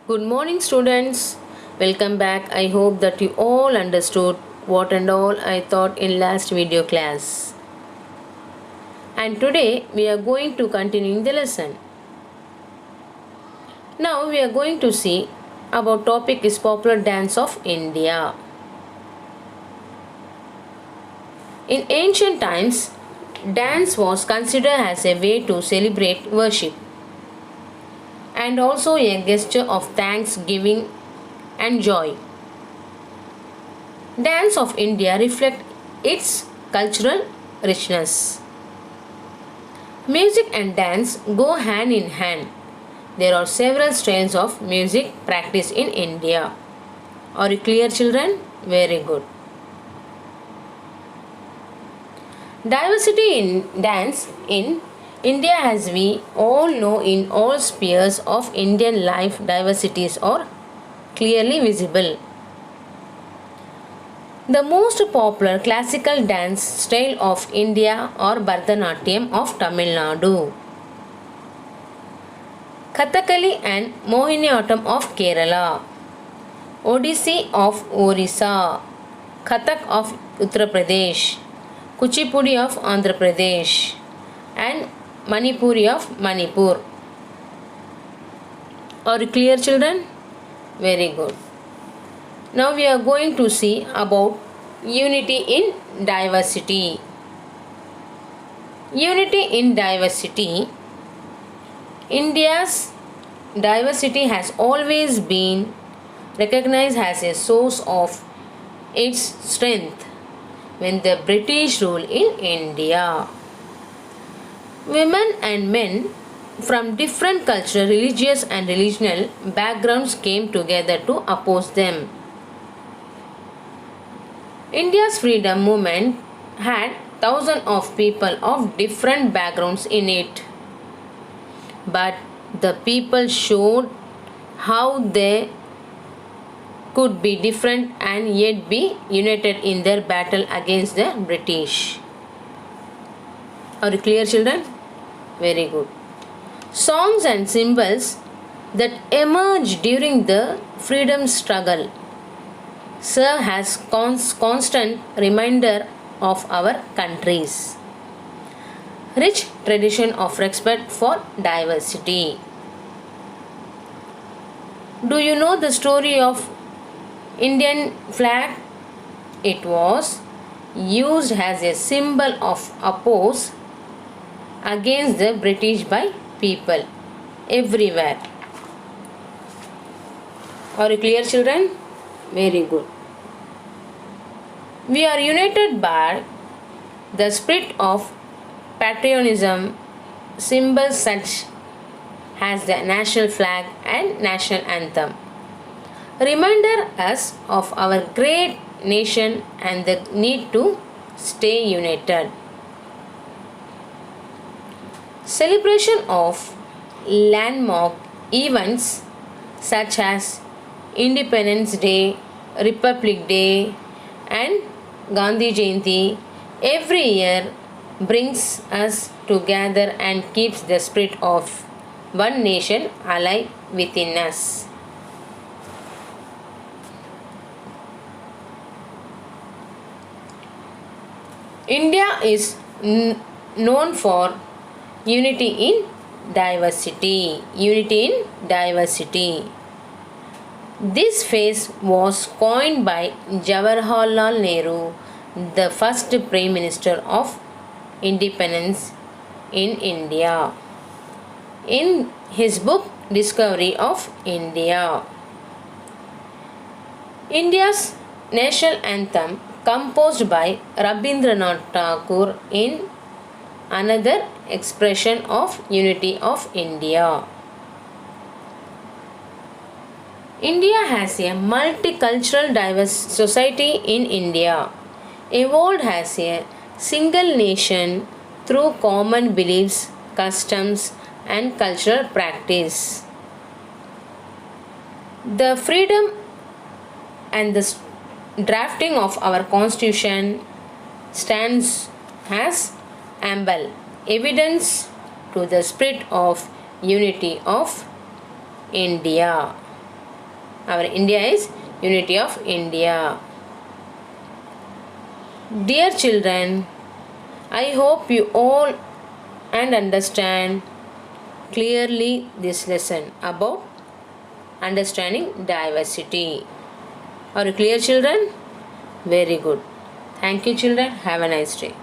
Good morning, students. Welcome back. I hope that you all understood what and all I taught in last video class. And today we are going to continue the lesson. Now we are going to see about topic is popular dance of India. In ancient times, dance was considered as a way to celebrate worship and also a gesture of thanksgiving and joy. Dance of India reflect its cultural richness. Music and dance go hand in hand. There are several styles of music practiced in India. Are you clear, children? Very good. Diversity in dance in India, as we all know, in all spheres of Indian life, diversities are clearly visible. The most popular classical dance style of India are Bharatanatyam of Tamil Nadu, Kathakali and Mohiniyattam of Kerala, Odissi of Orissa, Kathak of Uttar Pradesh, Kuchipudi of Andhra Pradesh, and Manipuri of Manipur. Are you clear, children? Very good. Now we are going to see about unity in diversity. Unity in diversity. India's diversity has always been recognized as a source of its strength when the British ruled in India. Women and men from different cultural, religious and religional backgrounds came together to oppose them. India's freedom movement had thousands of people of different backgrounds in it. But the people showed how they could be different and yet be united in their battle against the British. Are you clear, children? Very good. Songs and symbols that emerged during the freedom struggle serve as constant reminder of our country's rich tradition of respect for diversity. Do you know the story of Indian flag? It was used as a symbol of oppose against the British by people everywhere. Are you clear, children? Very good. We are united by the spirit of patriotism, symbols such as the national flag and national anthem reminder us of our great nation and the need to stay united. Celebration of landmark events such as Independence Day, Republic Day, and Gandhi Jayanti every year brings us together and keeps the spirit of one nation alive within us. India is known for unity in diversity. Unity in diversity. This phrase was coined by Jawaharlal Nehru, the first Prime Minister of Independence in India, in his book Discovery of India. India's national anthem, composed by Rabindranath Tagore, in another expression of unity of India. India has a multicultural diverse society in India, evolved as a single nation through common beliefs, customs, and cultural practice. The freedom and the drafting of our constitution stands as ample evidence to the spirit of unity of India. Our India is unity of India. Dear children, I hope you all and understand clearly this lesson about understanding diversity. Are you clear, children? Very good. Thank you, children. Have a nice day.